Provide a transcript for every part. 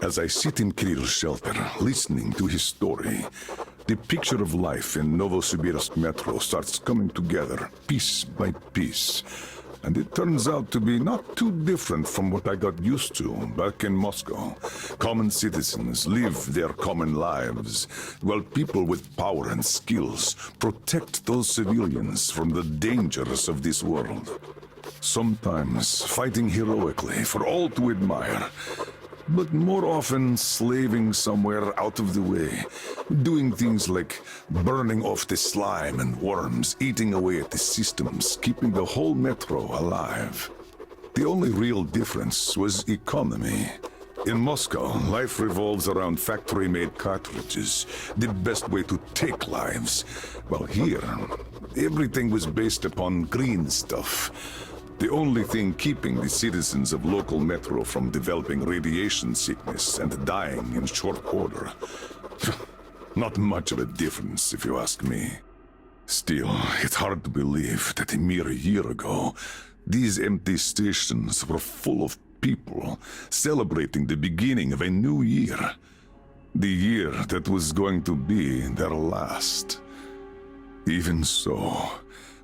As I sit in Kirill's shelter, listening to his story, the picture of life in Novosibirsk metro starts coming together, piece by piece. And it turns out to be not too different from what I got used to back in Moscow. Common citizens live their common lives, while people with power and skills protect those civilians from the dangers of this world. Sometimes fighting heroically for all to admire, but more often slaving somewhere out of the way, doing things like burning off the slime and worms, eating away at the systems, keeping the whole metro alive. The only real difference was economy. In Moscow, life revolves around factory-made cartridges, the best way to take lives. While here, everything was based upon green stuff. The only thing keeping the citizens of local metro from developing radiation sickness and dying in short order. Not much of a difference, if you ask me. Still, it's hard to believe that a mere year ago, these empty stations were full of people celebrating the beginning of a new year. The year that was going to be their last. Even so,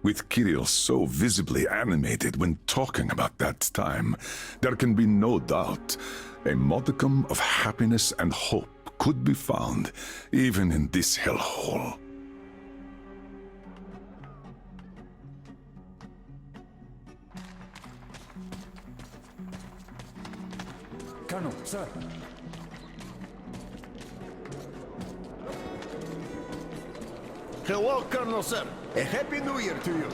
with Kirill so visibly animated when talking about that time, there can be no doubt a modicum of happiness and hope could be found even in this hellhole. Colonel, sir. Hello, Colonel, sir. A happy new year to you.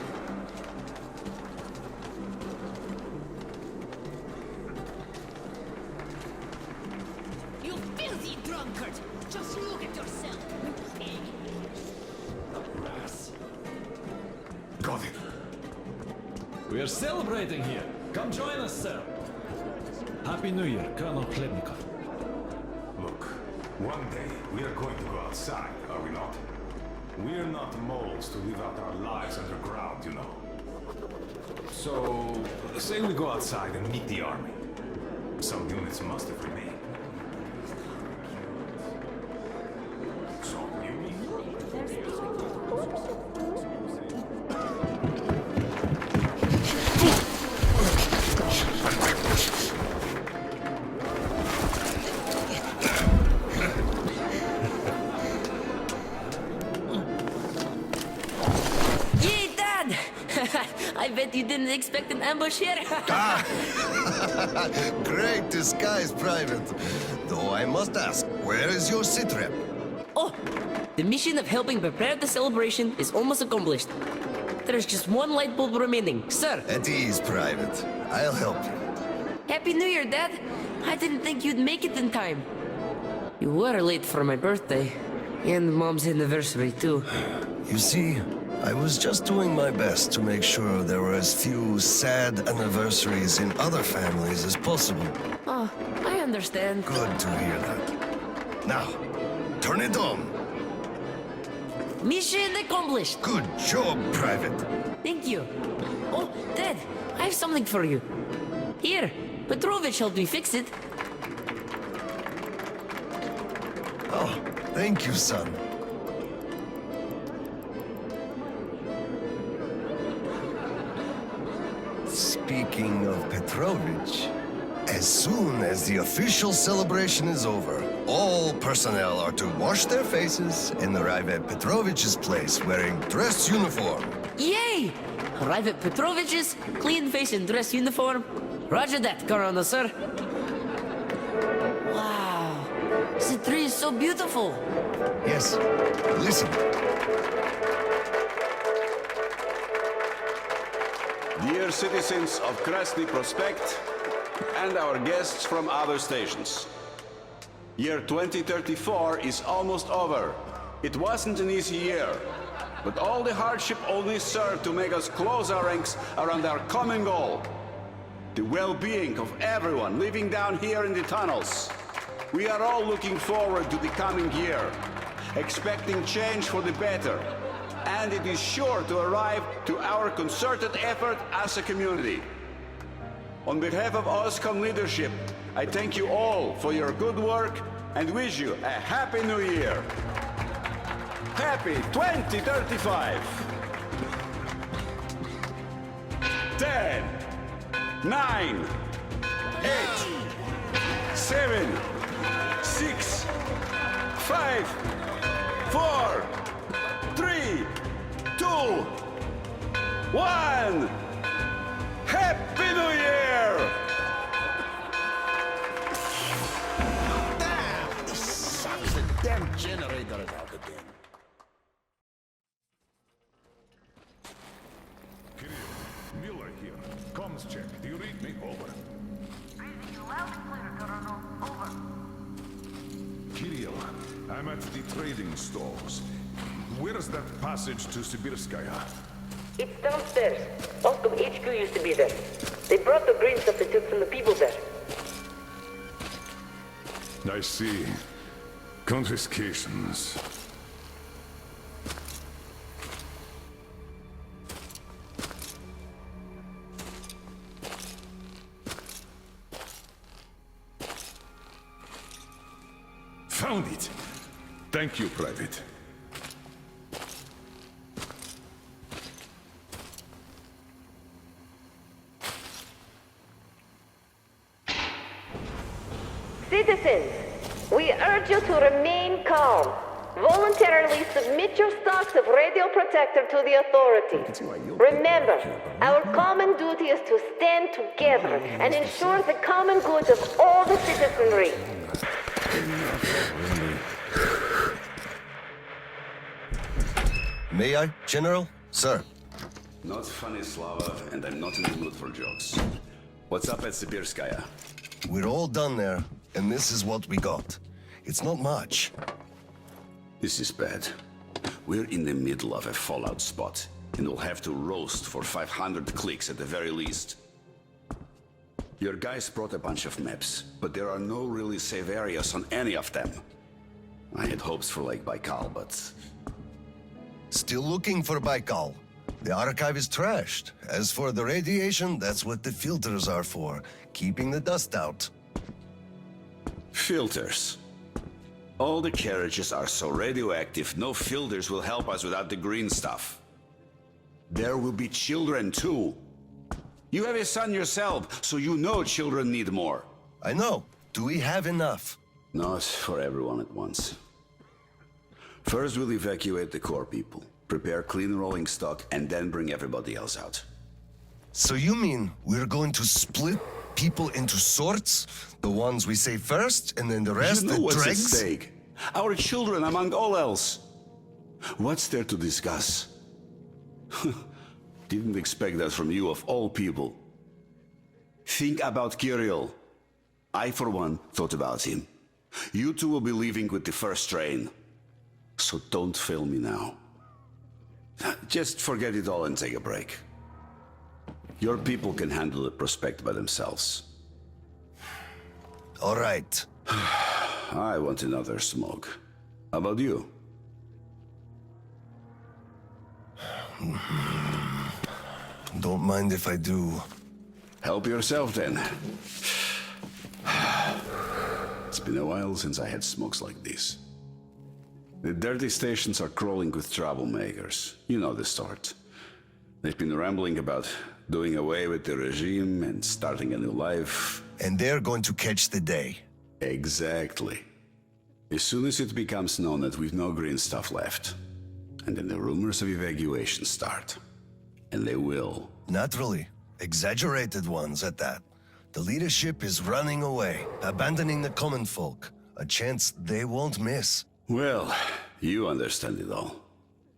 You filthy drunkard! Just look at yourself, pig! Got it. We are celebrating here. Come join us, sir. Happy New Year, Colonel Khlebnikov. Look, one day we are going to go outside, are we not? We're not moles to live out our lives underground, you know. So, say we go outside and meet the army. Some units must have remained. So, you mean? I bet you didn't expect an ambush here. Great disguise, Private. Though I must ask, where is your sitrep? Oh, the mission of helping prepare the celebration is almost accomplished. There's just one light bulb remaining, sir. At ease, Private. I'll help you. Happy New Year, Dad. I didn't think you'd make it in time. You were late for my birthday. And Mom's anniversary, too. You see, I was just doing my best to make sure there were as few sad anniversaries in other families as possible. Oh, I understand. Good to hear that. Now, turn it on. Mission accomplished. Good job, Private. Thank you. Oh, Dad, I have something for you. Here, Petrovich helped me fix it. Oh, thank you, son. Speaking of Petrovich, as soon as the official celebration is over, all personnel are to wash their faces and arrive at Petrovich's place wearing dress uniform. Yay! Arrive at Petrovich's, clean face and dress uniform. Roger that, Colonel, sir. Wow, the tree is so beautiful. Yes, listen. Dear citizens of Krasny Prospect and our guests from other stations. Year 2034 is almost over. It wasn't an easy year, but all the hardship only served to make us close our ranks around our common goal. The well-being of everyone living down here in the tunnels. We are all looking forward to the coming year, expecting change for the better. And it is sure to arrive to our concerted effort as a community. On behalf of OSCOM leadership, I thank you all for your good work and wish you a Happy New Year. Happy 2035. 10, 9, 8, 7, 6, 5, 4, 3, 2, 1. Happy New Year! Damn! This sucks. The damn generator is out again. Kirill, Miller here. Comms check. Do you read me? Over. Reading you loud and clear, Kirill. Over. Kirill, I'm at the trading stalls. Where's that passage to Sibirskaya? It's downstairs. Moscow HQ used to be there. They brought the green stuff they took from the people there. I see. Confiscations. Found it. Thank you, Private. Citizens, we urge you to remain calm. Voluntarily submit your stocks of radio protector to the authorities. Remember, our common duty is to stand together and ensure the common good of all the citizenry. May I, General? Sir. Not funny, Slava, and I'm not in the mood for jokes. What's up at Sibirskaya? We're all done there, and this is what we got. It's not much. This is bad. We're in the middle of a fallout spot, and we'll have to roast for 500 clicks at the very least. Your guys brought a bunch of maps, but there are no really safe areas on any of them. I had hopes for Lake Baikal, but... Still looking for Baikal. The archive is trashed. As for the radiation, that's what the filters are for, keeping the dust out. Filters. All the carriages are so radioactive, no filters will help us without the green stuff. There will be children too. You have a son yourself, so you know children need more. I know. Do we have enough? Not for everyone at once. First we'll evacuate the core people, prepare clean rolling stock, and then bring everybody else out. So you mean we're going to split people into sorts? The ones we save first, and then the rest You know the what's at dregs? stake? Our children among all else. What's there to discuss? Didn't expect that from you of all people. Think about Kirill. I, for one, thought about him. You two will be leaving with the first train. So don't fail me now. Just forget it all and take a break. Your people can handle the prospect by themselves. All right. I want another smoke. How about you? Don't mind if I do. Help yourself then. It's been a while since I had smokes like this. The dirty stations are crawling with troublemakers. You know the sort. They've been rambling about doing away with the regime and starting a new life. And they're going to catch the day. Exactly. As soon as it becomes known that we've no green stuff left, and then the rumors of evacuation start. And they will. Naturally. Exaggerated ones at that. The leadership is running away, abandoning the common folk. A chance they won't miss. Well, you understand it all.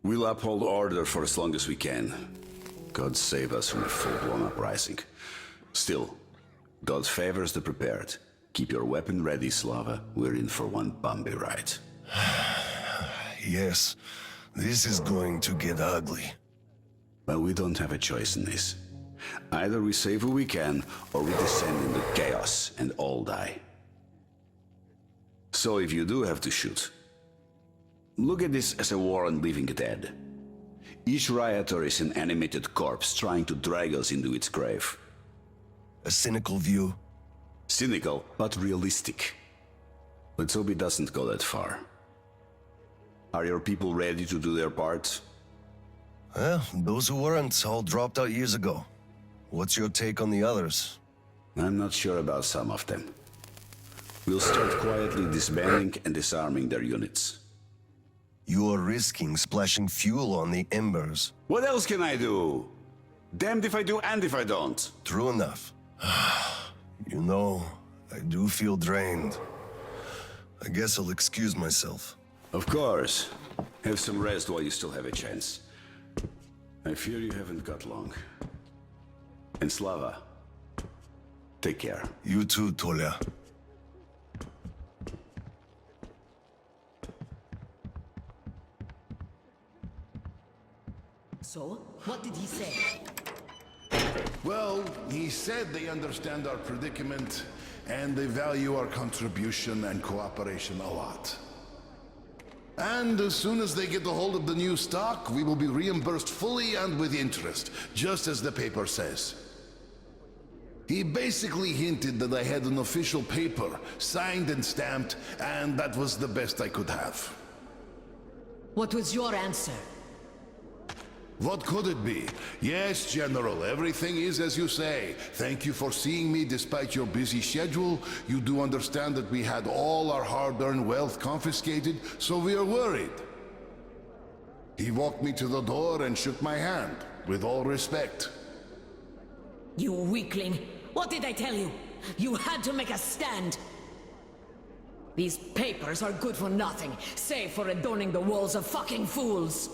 We'll uphold order for as long as we can. God save us from a full-blown uprising. Still, God favors the prepared. Keep your weapon ready, Slava. We're in for one bumpy ride. Yes, this is going to get ugly. But we don't have a choice in this. Either we save who we can, or we descend into chaos and all die. So if you do have to shoot, look at this as a war on living dead. Each rioter is an animated corpse trying to drag us into its grave. A cynical view. Cynical, but realistic. Let's hope it doesn't go that far. Are your people ready to do their part? Well, those who weren't all dropped out years ago. What's your take on the others? I'm not sure about some of them. We'll start quietly disbanding and disarming their units. You are risking splashing fuel on the embers. What else can I do? Damned if I do and if I don't. True enough. You know, I do feel drained. I guess I'll excuse myself. Of course. Have some rest while you still have a chance. I fear you haven't got long. And Slava, take care. You too, Tolia. So, what did he say? Well, he said they understand our predicament and they value our contribution and cooperation a lot. And as soon as they get a hold of the new stock, we will be reimbursed fully and with interest, just as the paper says. He basically hinted that I had an official paper, signed and stamped, and that was the best I could have. What was your answer? What could it be? Yes, General, everything is as you say. Thank you for seeing me despite your busy schedule. You do understand that we had all our hard-earned wealth confiscated, so we are worried. He walked me to the door and shook my hand, with all respect. You weakling! What did I tell you? You had to make a stand! These papers are good for nothing, save for adorning the walls of fucking fools!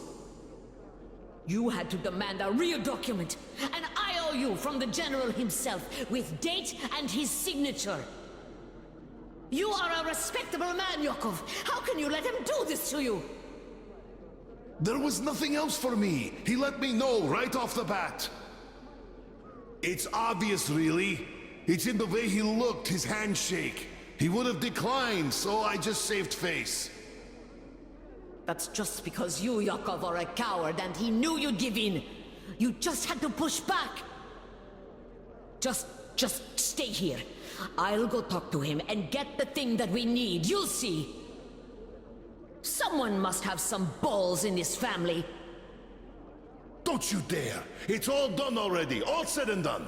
You had to demand a real document, an IOU from the General himself, with date and his signature. You are a respectable man, Yakov. How can you let him do this to you? There was nothing else for me. He let me know right off the bat. It's obvious, really. It's in the way he looked, his handshake. He would have declined, so I just saved face. That's just because you, Yakov, are a coward and he knew you'd give in. You just had to push back. Just stay here. I'll go talk to him and get the thing that we need. You'll see. Someone must have some balls in this family. Don't you dare! It's all done already, all said and done.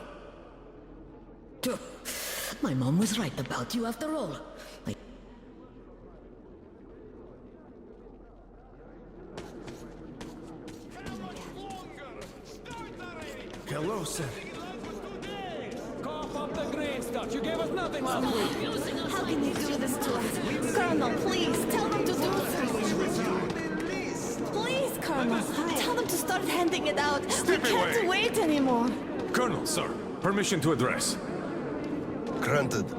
My mom was right about you after all. Hello, sir. Cough up the green stuff. You gave us nothing last week. How can you do this to us? Colonel, please, tell them to do something. Please, Colonel, tell them to start handing it out. We can't wait anymore. Colonel, sir. Permission to address. Granted.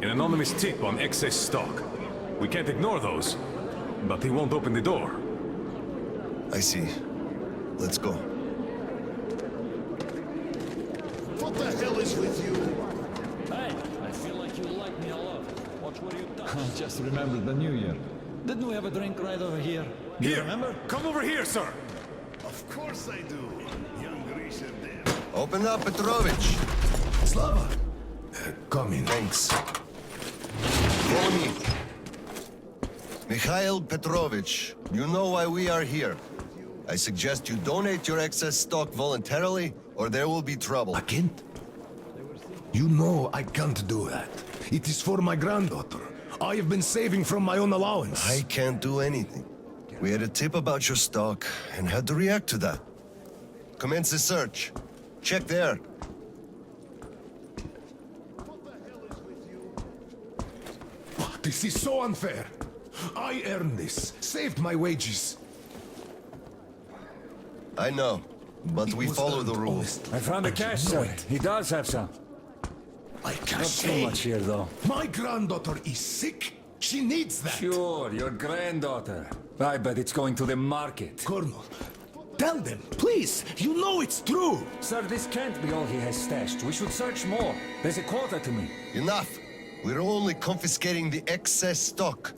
An anonymous tip on excess stock. We can't ignore those, but he won't open the door. I see. Let's go. What the hell is with you? Hey, I feel like you like me a lot. Watch where you touch. I just remembered the New Year. Didn't we have a drink right over here? Do you remember? Come over here, sir! Of course I do. Young Grisha there. Open up, Petrovich. Slava. Come in. Thanks. Follow me. Mikhail Petrovich, you know why we are here. I suggest you donate your excess stock voluntarily, or there will be trouble. I can't. You know I can't do that. It is for my granddaughter. I have been saving from my own allowance. I can't do anything. We had a tip about your stock and had to react to that. Commence the search. Check there. This is so unfair. I earned this, saved my wages. I know, but we follow the rules. I found the cash, sir. He does have some. I can't Not too much here, though. My granddaughter is sick. She needs that. Sure, your granddaughter. I bet it's going to the market. Colonel, tell them, please. You know it's true. Sir, this can't be all he has stashed. We should search more. There's a quota to me. Enough. We're only confiscating the excess stock.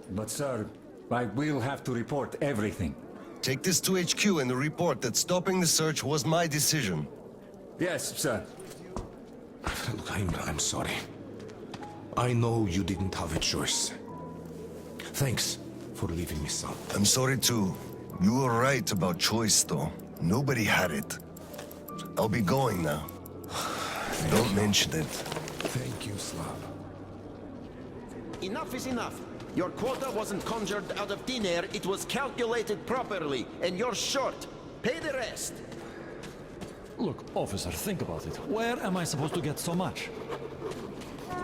But, sir, I will have to report everything. Take this to HQ and report that stopping the search was my decision. Yes, sir. Look, I'm sorry. I know you didn't have a choice. Thanks for leaving me some. I'm sorry too. You were right about choice, though. Nobody had it. I'll be going now. Don't mention it. Thank you, Slav. Enough is enough. Your quota wasn't conjured out of thin air, it was calculated properly, and you're short. Pay the rest. Look, officer, think about it. Where am I supposed to get so much?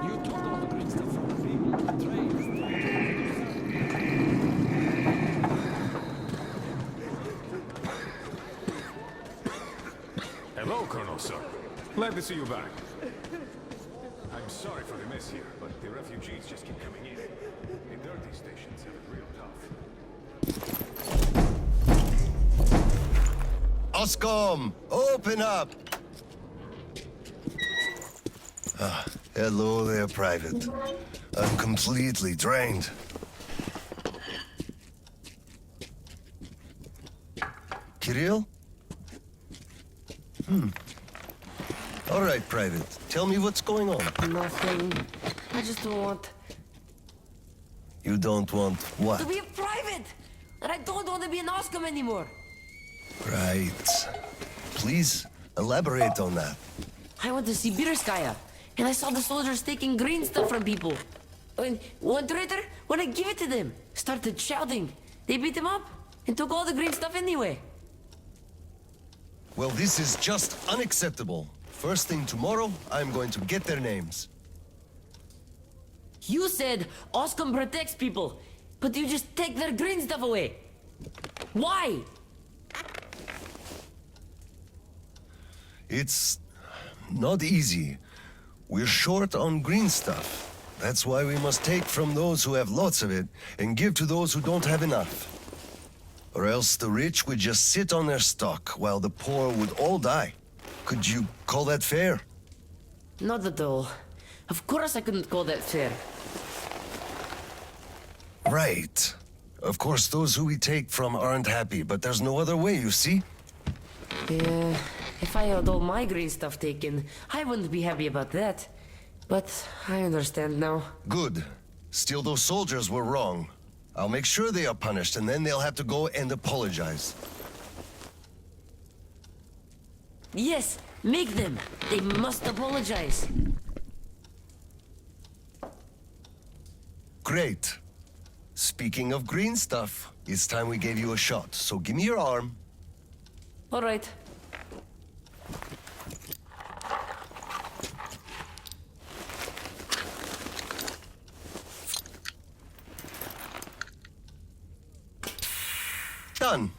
You took all the green stuff from the people. Trade. Hello, Colonel, sir. Glad to see you back. I'm sorry for the mess here, but the refugees just keep coming in. The dirty stations have it real tough. Oscom, open up! Hello there, Private. I'm completely drained. Kirill? All right, Private. Tell me what's going on. Nothing. I just don't want You don't want what? to be a private! And I don't want to be an Oscom anymore! Right. Please, elaborate on that. I went to Sibirskaya, and I saw the soldiers taking green stuff from people. And one traitor, when I give it to them, started shouting. They beat him up and took all the green stuff anyway. Well, this is just unacceptable. First thing tomorrow, I'm going to get their names. You said Oscom protects people, but you just take their green stuff away. Why? It's not easy. We're short on green stuff. That's why we must take from those who have lots of it and give to those who don't have enough. Or else the rich would just sit on their stock while the poor would all die. Could you call that fair? Not at all. Of course I couldn't call that fair. Right. Of course, those who we take from aren't happy, but there's no other way, you see? Yeah, if I had all my green stuff taken, I wouldn't be happy about that. But I understand now. Good. Still, those soldiers were wrong. I'll make sure they are punished, and then they'll have to go and apologize. Yes, make them. They must apologize. Great. Speaking of green stuff, it's time we gave you a shot, so give me your arm. All right. Done.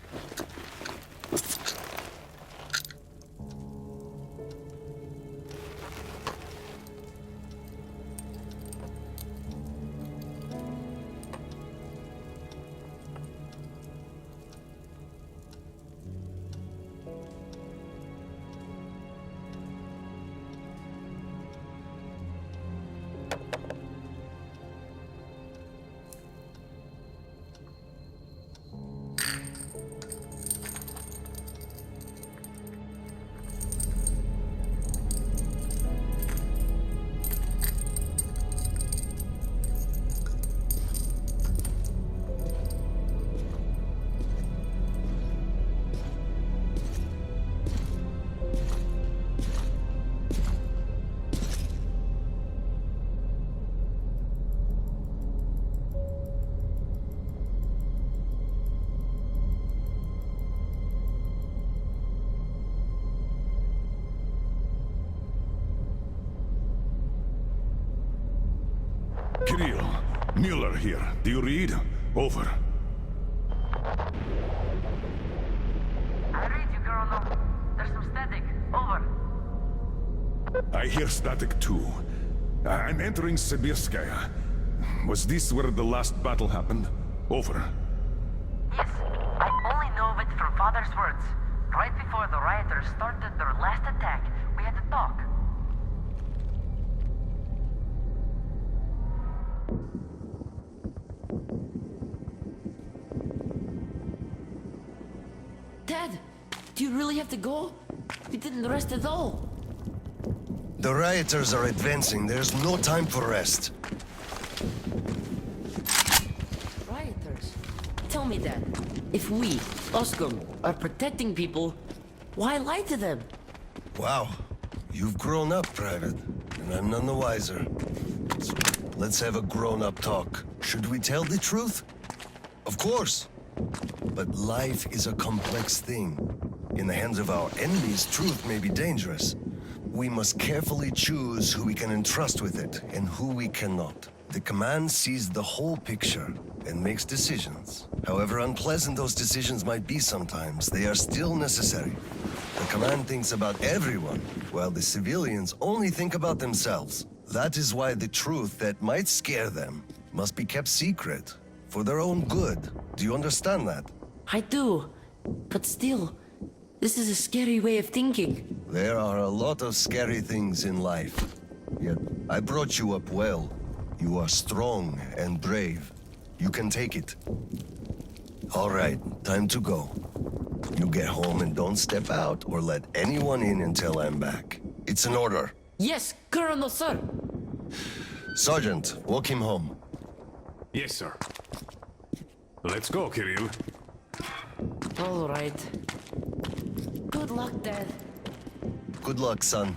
Kirill, Mueller here. Do you read? Over. I read you, Colonel. There's some static. Over. I hear static too. I'm entering Sibirskaya. Was this where the last battle happened? Over. Yes, I only know of it from Father's words. Right before the rioters started their last attack, we had to talk. Dad, do you really have to go? We didn't rest at all. The rioters are advancing. There's no time for rest. Rioters? Tell me that. If we, Oskum, are protecting people, why lie to them? Wow. You've grown up, Private, and I'm none the wiser. So let's have a grown-up talk. Should we tell the truth? Of course. But life is a complex thing. In the hands of our enemies, truth may be dangerous. We must carefully choose who we can entrust with it and who we cannot. The command sees the whole picture and makes decisions. However unpleasant those decisions might be sometimes, they are still necessary. The command thinks about everyone, while the civilians only think about themselves. That is why the truth that might scare them must be kept secret, for their own good. Do you understand that? I do. But still, this is a scary way of thinking. There are a lot of scary things in life. Yet, I brought you up well. You are strong and brave. You can take it. All right, time to go. You get home and don't step out or let anyone in until I'm back. It's an order. Yes, Colonel, sir. Sergeant, walk him home. Yes, sir. Let's go, Kirill. All right. Good luck, Dad. Good luck, son.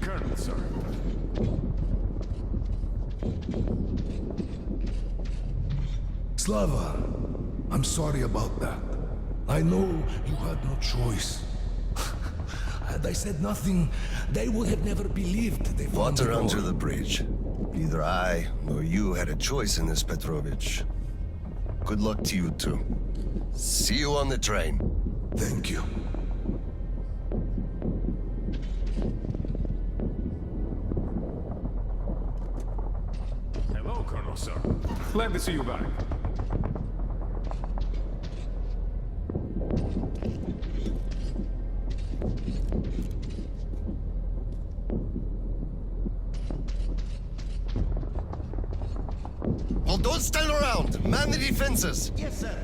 Colonel, sir. Slava, I'm sorry about that. I know you had no choice. Had I said nothing, they would have never believed they found Water the under door. the bridge. Neither I nor you had a choice in this, Petrovich. Good luck to you two. See you on the train. Thank you. Hello, Colonel, sir. Glad to see you back. Well, don't stand around. Man the defenses. Yes, sir.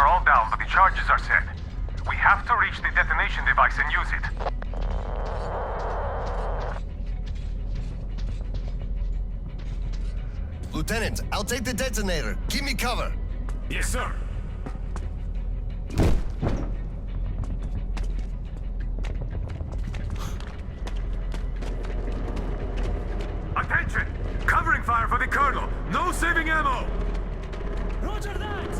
are all down, but the charges are set. We have to reach the detonation device and use it. Lieutenant, I'll take the detonator. Give me cover. Yes, sir. Attention! Covering fire for the Colonel! No saving ammo! Roger that!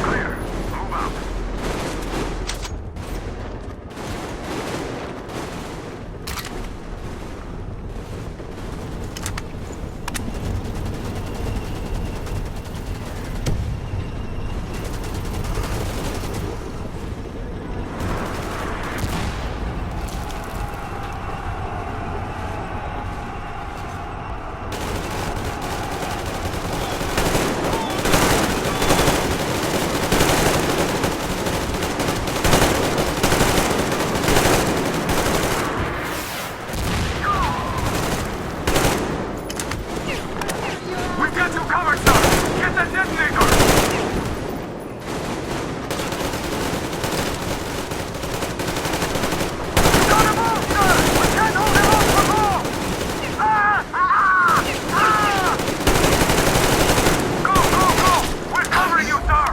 Clear. Move out. We've got you covered, sir! Get the detonator! Gotta move, sir! We can't hold him off for long! Go, go, go! We're covering you, sir!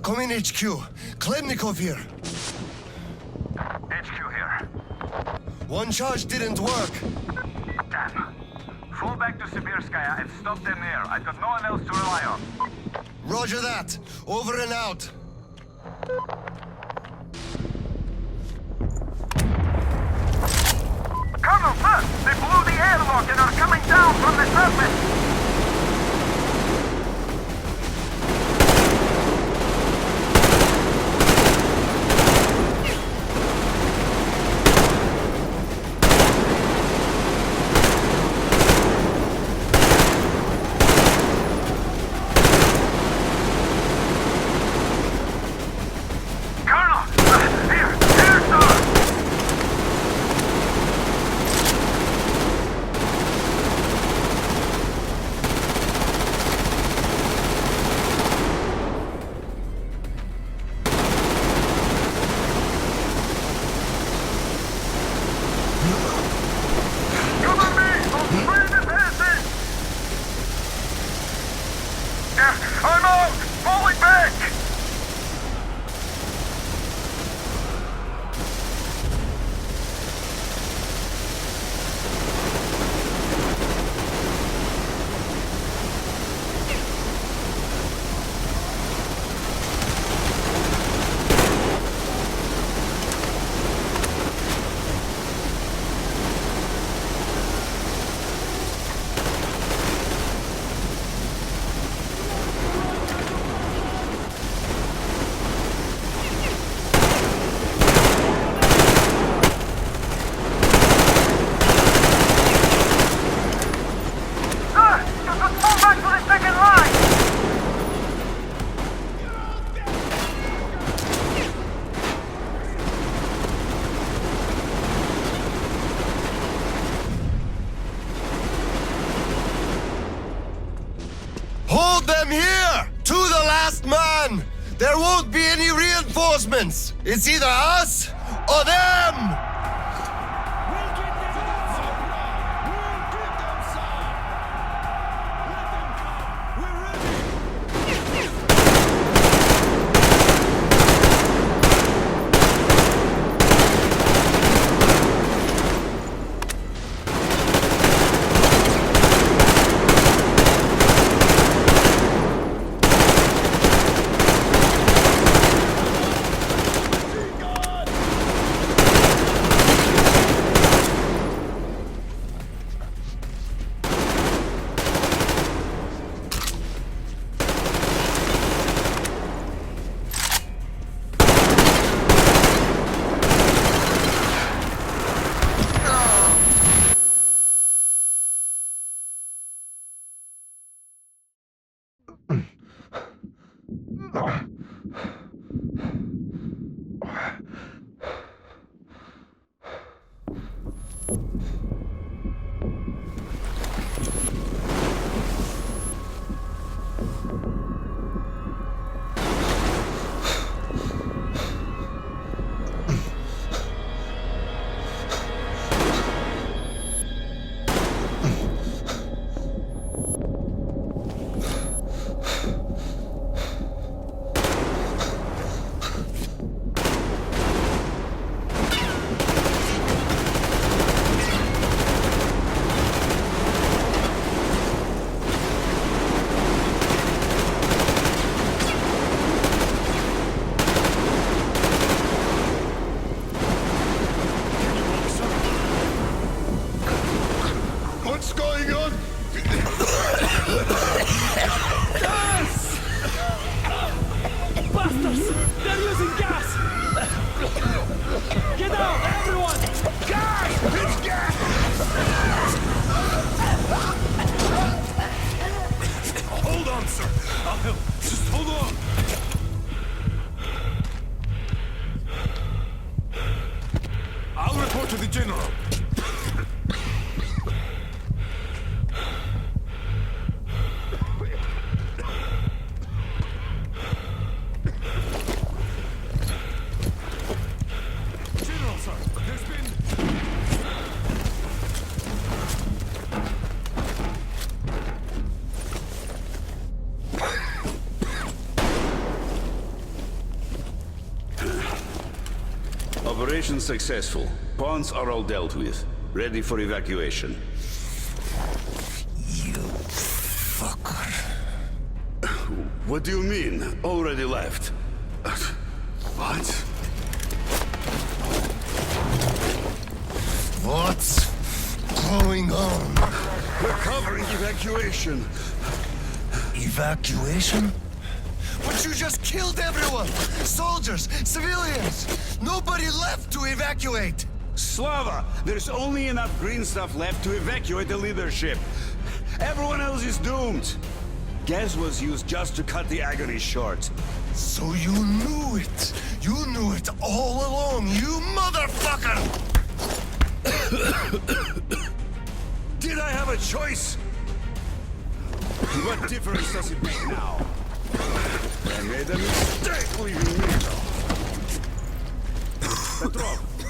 Come in, HQ. Khlebnikov here. HQ here. One charge didn't work. Damn. Fall back to Sibirskaya and stop them there. I've got no one else to rely on. Roger that. Over and out. Colonel, sir! They blew the airlock and are coming down from the surface! last man! There won't be any reinforcements! It's either us or them! Operation successful. Pawns are all dealt with. Ready for evacuation. You fucker. What do you mean? Already left? What? What's going on? We're covering evacuation. Evacuation? But you just killed everyone! Soldiers, civilians! Nobody left to evacuate! Slava, there's only enough green stuff left to evacuate the leadership. Everyone else is doomed. Gas was used just to cut the agony short. So you knew it! You knew it all along, you motherfucker! Did I have a choice? What difference does it make now? I made a mistake leaving me.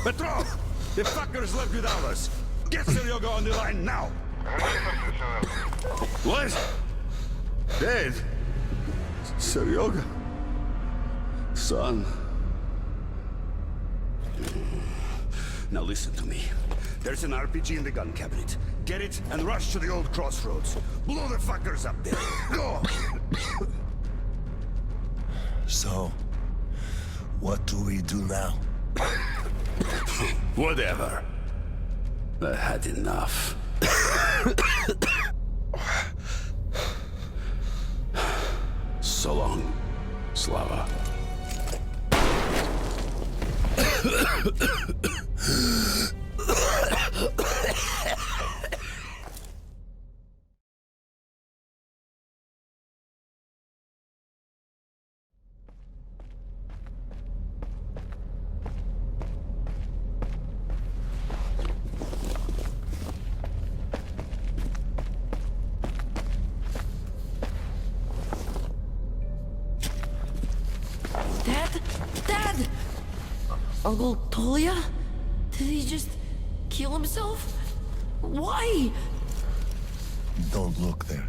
Petrov! The fuckers left without us. Get Seryoga on the line now! What? Dead? Seryoga? Son? Now listen to me. There's an RPG in the gun cabinet. Get it and rush to the old crossroads. Blow the fuckers up there. Go! So, what do we do now? Whatever. I had enough. So long, Slava. Uncle Tolia? Did he just kill himself? Why? Don't look there.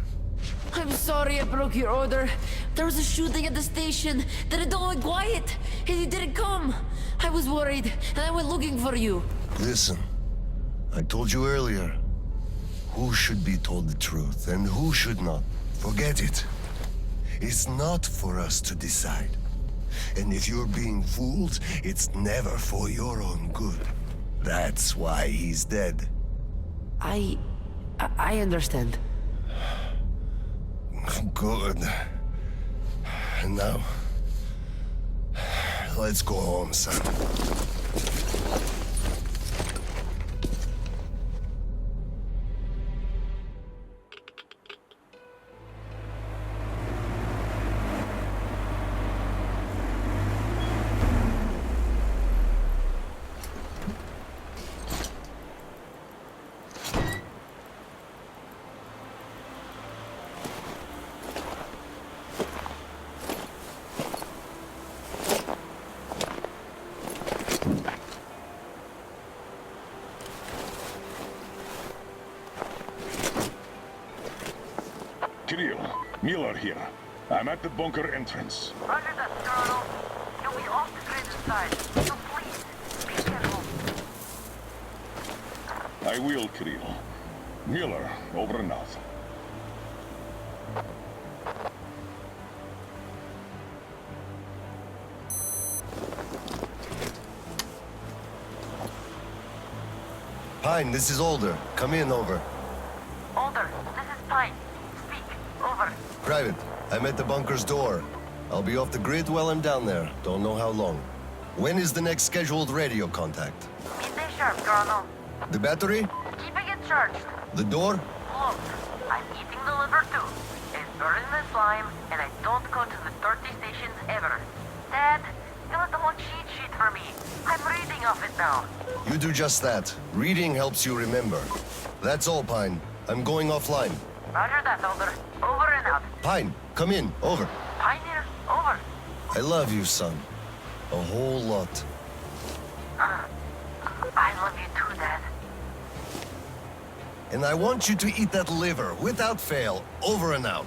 I'm sorry I broke your order. There was a shooting at the station. Then it all went quiet, and you didn't come. I was worried, and I went looking for you. Listen, I told you earlier. Who should be told the truth, and who should not? Forget it. It's not for us to decide. And if you're being fooled, it's never for your own good. That's why he's dead. I understand. Good. And now, let's go home, son. Kirill, Miller here. I'm at the bunker entrance. Roger that, Colonel. You'll be off the grid inside, so please, be careful. I will, Kirill. Miller, over and out. Pine, this is Older. Come in, over. Older, this is Pine. Speak, over. Private, I'm at the bunker's door. I'll be off the grid while I'm down there. Don't know how long. When is the next scheduled radio contact? Midday sharp, Colonel. The battery? Keeping it charged. The door? Look, I'm eating the liver too. It's burning the slime, and I don't go to the dirty stations ever. Dad, you left a whole cheat sheet for me. I'm reading off it now. You do just that. Reading helps you remember. That's all, Pine. I'm going offline. Roger that, Older. Over and out. Pine, come in. Over. Pioneer, over. I love you, son. A whole lot. I love you too, Dad. And I want you to eat that liver without fail. Over and out.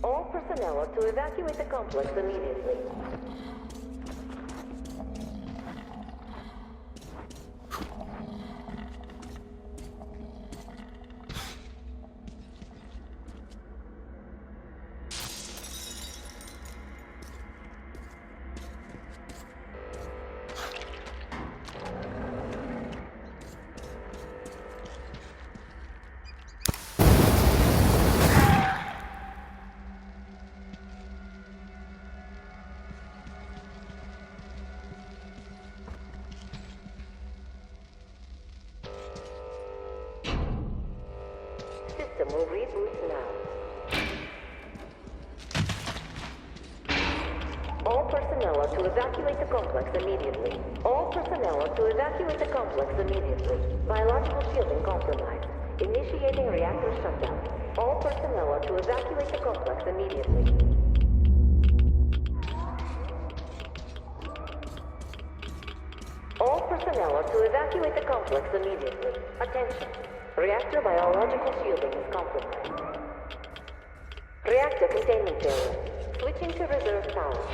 All personnel are to evacuate the complex immediately. System will reboot now. All personnel are to evacuate the complex immediately. All personnel are to evacuate the complex immediately. Biological shielding compromised. Initiating reactor shutdown. All personnel are to evacuate the complex immediately. All personnel are to evacuate the complex immediately. Attention. Reactor biological shielding is compromised. Reactor containment failure. Switching to reserve power.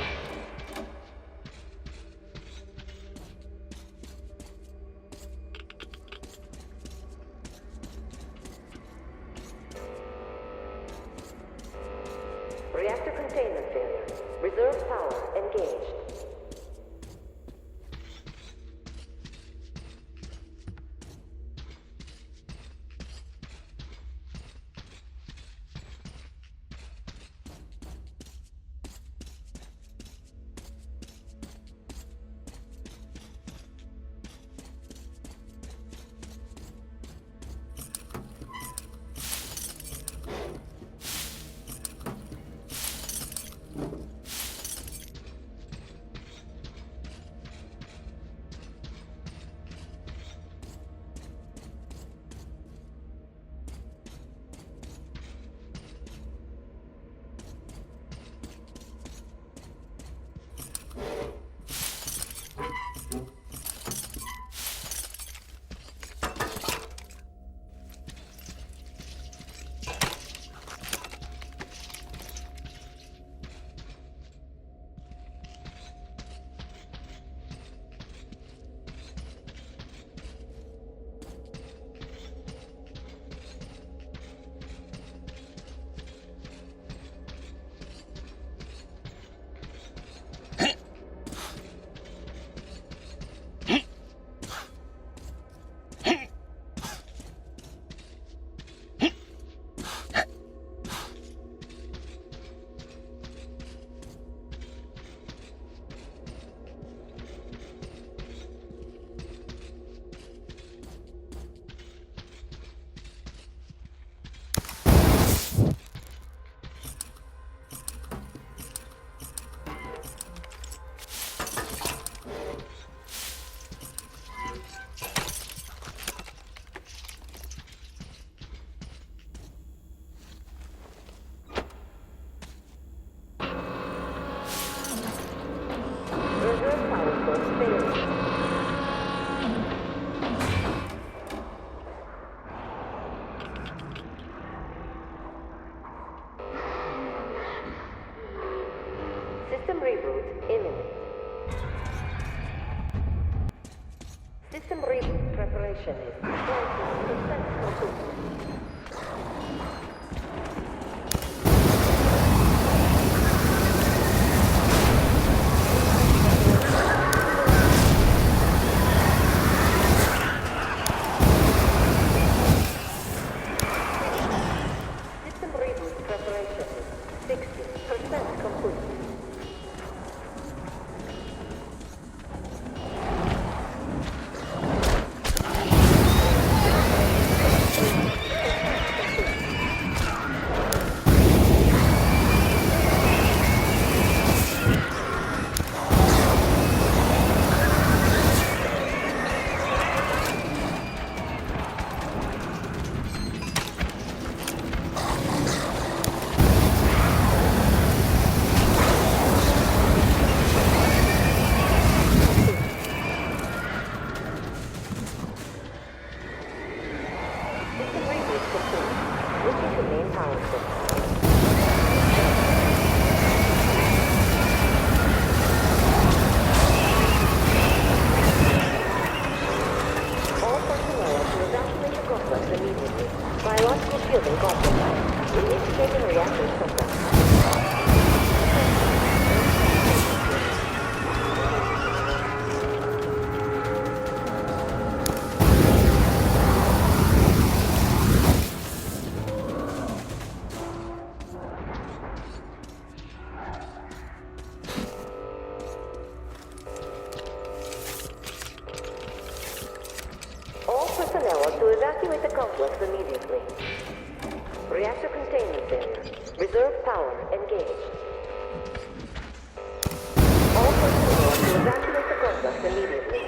Reactor containment failure. Reserve power engaged. System reboot imminent. System reboot preparation is 20% complete. System reboot preparation is 60% complete. Biological shielding compromised. Initiating reactor shutdown. All personnel are to evacuate the complex immediately. Reactor containment failure. Reserve power engaged. All personnel are to evacuate the complex immediately.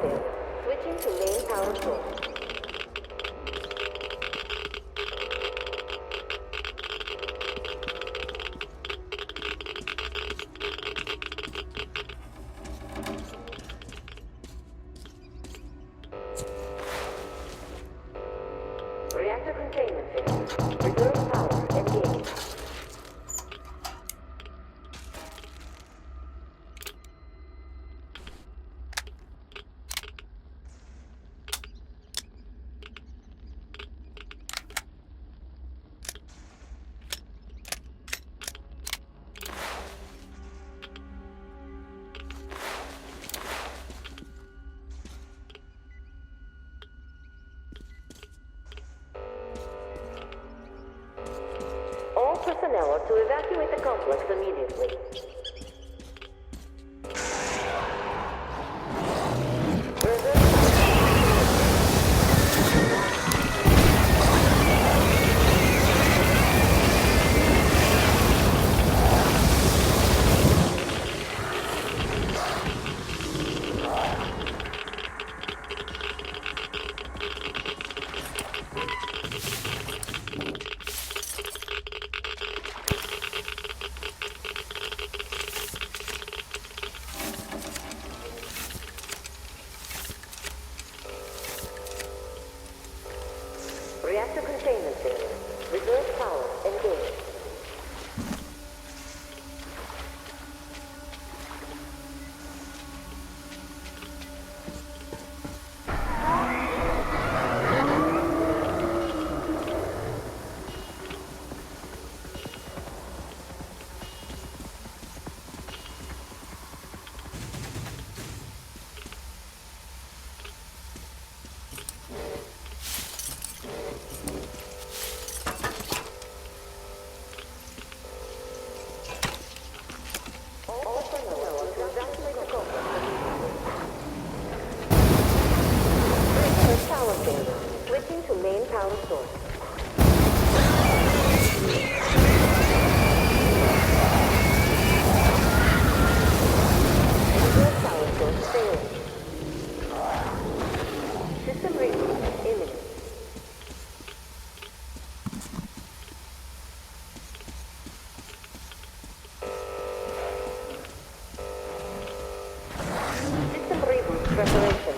failure. Switching to main power source. Reactor containment failure. Reserve power engaged. All personnel are to evacuate the complex immediately. Reactor containment failure. Reserve power engaged. Power failure. Switching to main power source. Reserve power source failing. System reboot imminent. System reboot preparation.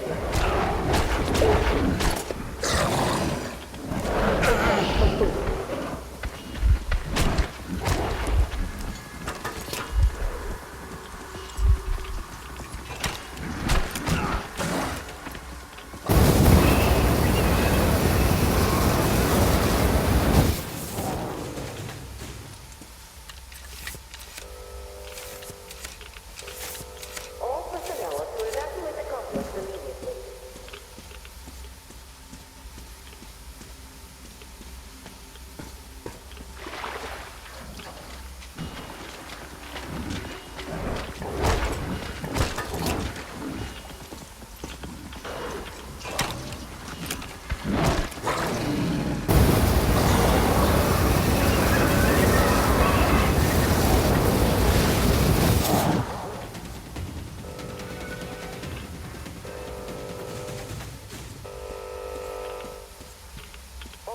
All personnel are to evacuate the complex immediately.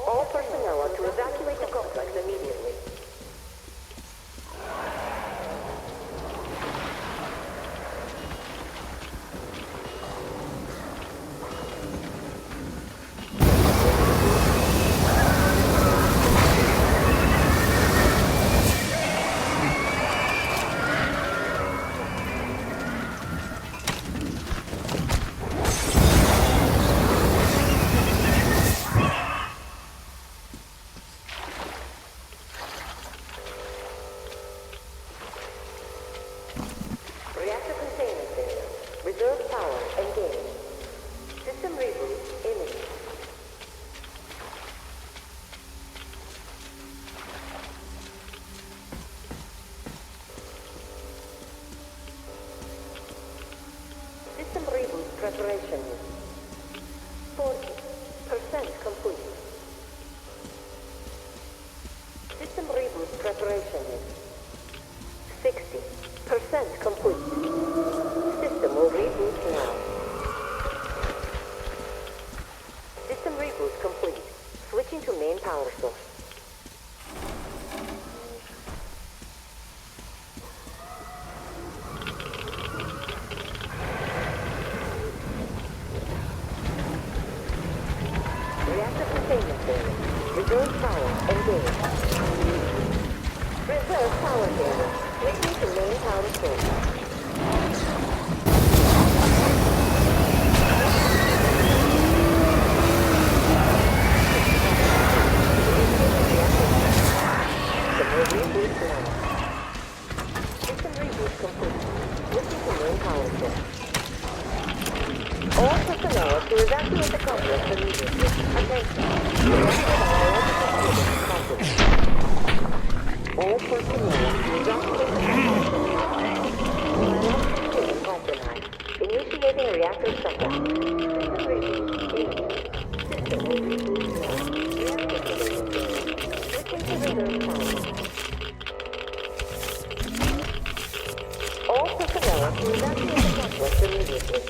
All personnel are to evacuate the complex immediately. Reactor containment failure. Reserve power engaged. System reboot imminent. System reboot preparation. 40% complete. System reboot preparation. 60% complete. System will reboot now. power failure. Switching to main power source. System reboot complete. Switching to main power source. All personnel to evacuate the complex immediately. Attention. All personnel to evacuate the complex compromised. Initiating reactor shutdown. System reboot. System reboot. Switching to reserve power. All personnel to evacuate the complex immediately.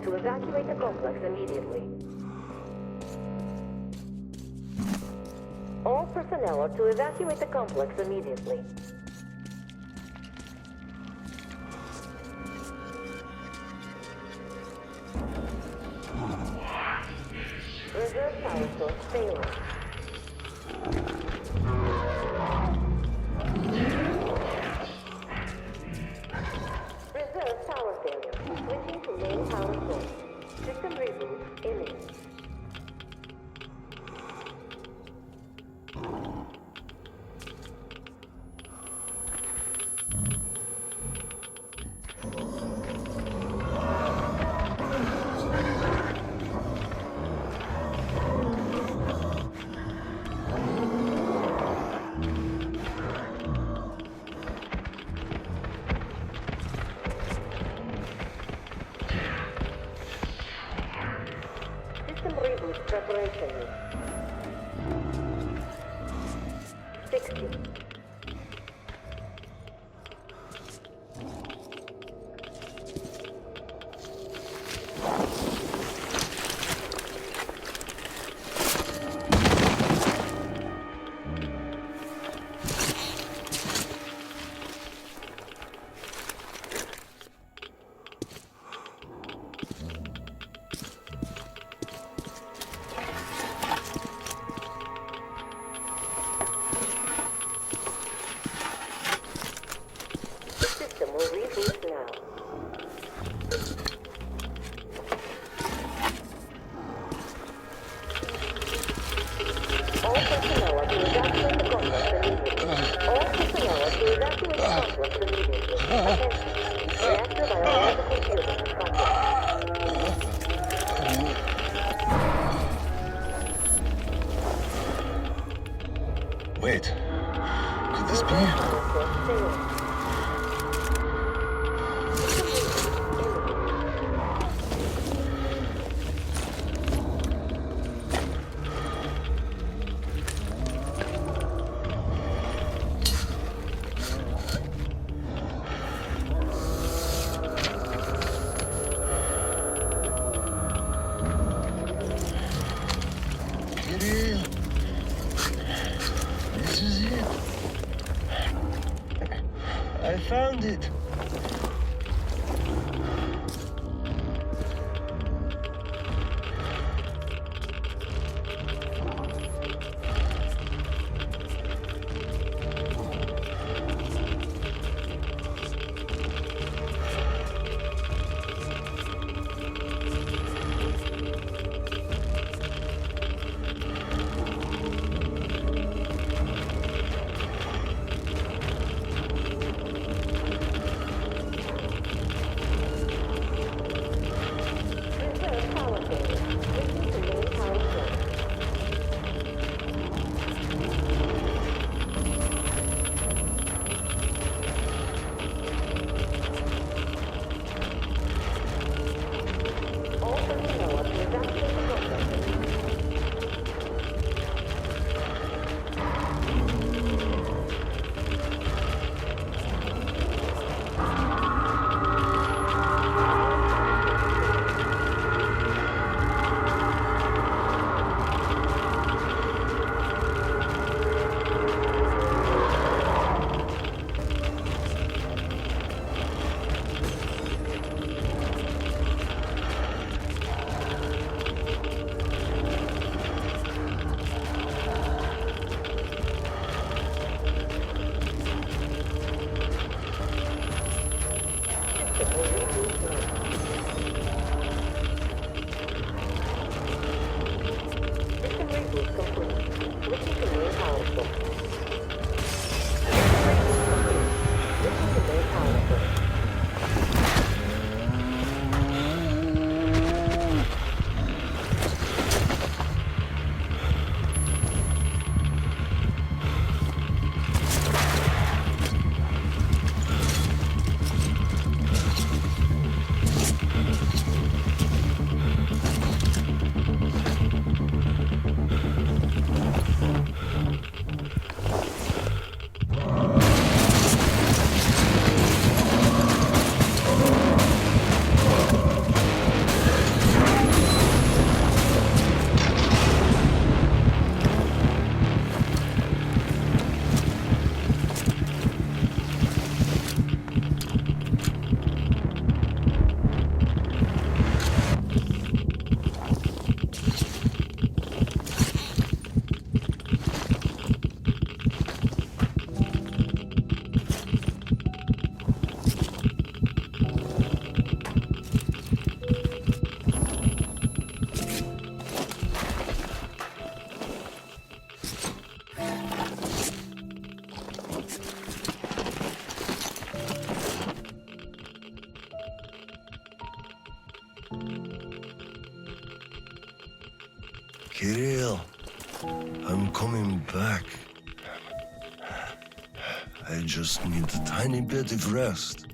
To evacuate the complex immediately. All personnel are to evacuate the complex immediately. Reserve power source failing. Reserve power failure. Switching to main power source. System reboot imminent. System reboot preparation. 60. System will reboot now. All personnel are to evacuate the complex immediately. All personnel are to evacuate the complex immediately. Attention. Reactor biological fusion is complex. Wait, could this be? Kirill, this is it. I found it. Reserve power failure. Switching to main power source. All personnel are to evacuate the complex. System reboot complete. Switching to main power source. System reboot complete. Switching to main power source. Kirill, I'm coming back. I just need a tiny bit of rest.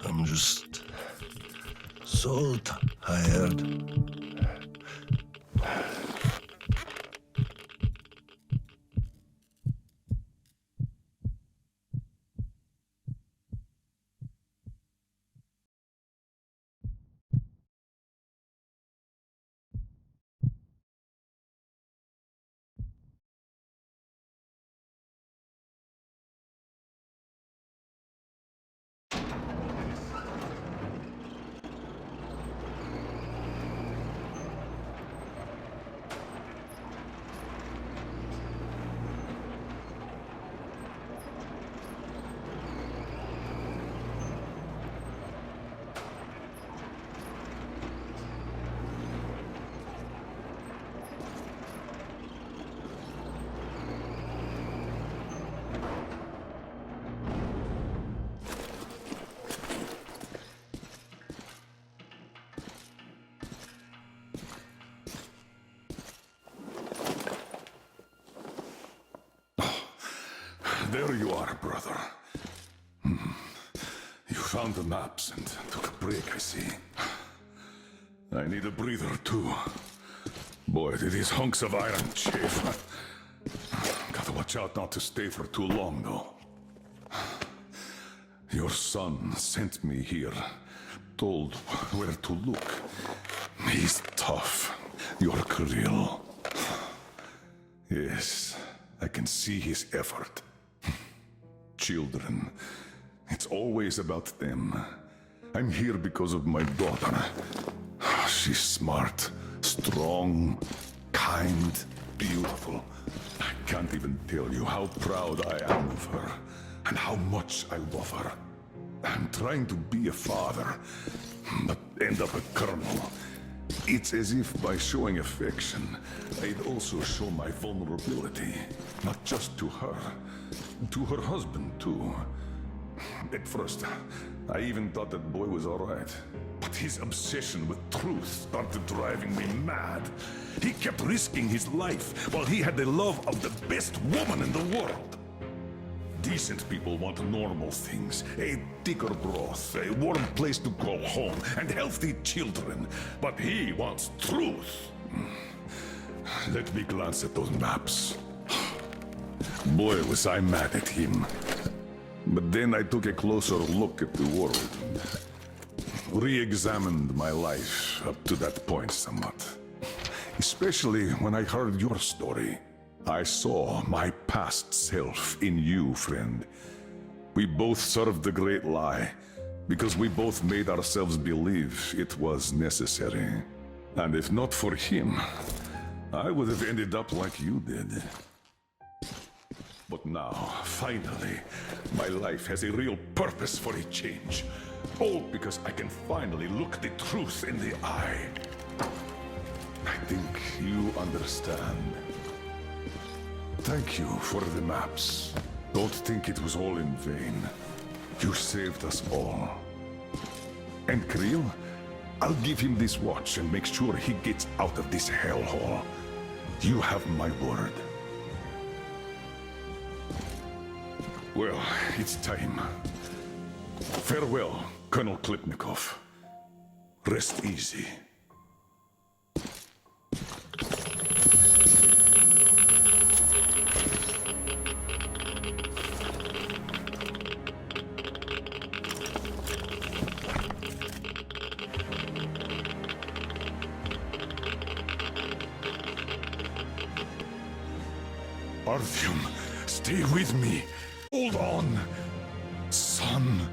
I'm just so tired. There you are, brother. You found the maps and took a break, I see. I need a breather, too. Boy, did these hunks of iron chafe. Gotta watch out not to stay for too long, though. Your son sent me here, told where to look. He's tough, your Kirill. Yes, I can see his effort. Children, it's always about them. I'm here because of my daughter. She's smart, strong, kind, beautiful. I can't even tell you how proud I am of her, and how much I love her. I'm trying to be a father, but end up a colonel. It's as if by showing affection, I'd also show my vulnerability. Not just to her, to her husband too. At first, I even thought that boy was alright. But his obsession with truth started driving me mad. He kept risking his life while he had the love of the best woman in the world. Decent people want normal things. A thicker broth, a warm place to call home, and healthy children. But he wants truth. Let me glance at those maps. Boy, was I mad at him. But then I took a closer look at the world. Re-examined my life up to that point somewhat. Especially when I heard your story. I saw my past self in you, friend. We both served the great lie, because we both made ourselves believe it was necessary. And if not for him, I would have ended up like you did. But now, finally, my life has a real purpose for a change. All because I can finally look the truth in the eye. I think you understand. Thank you for the maps. Don't think it was all in vain. You saved us all. And Kirill, I'll give him this watch and make sure he gets out of this hellhole. You have my word. Well, it's time. Farewell, Colonel Khlebnikov. Rest easy. Artyom, stay with me. Hold on, son.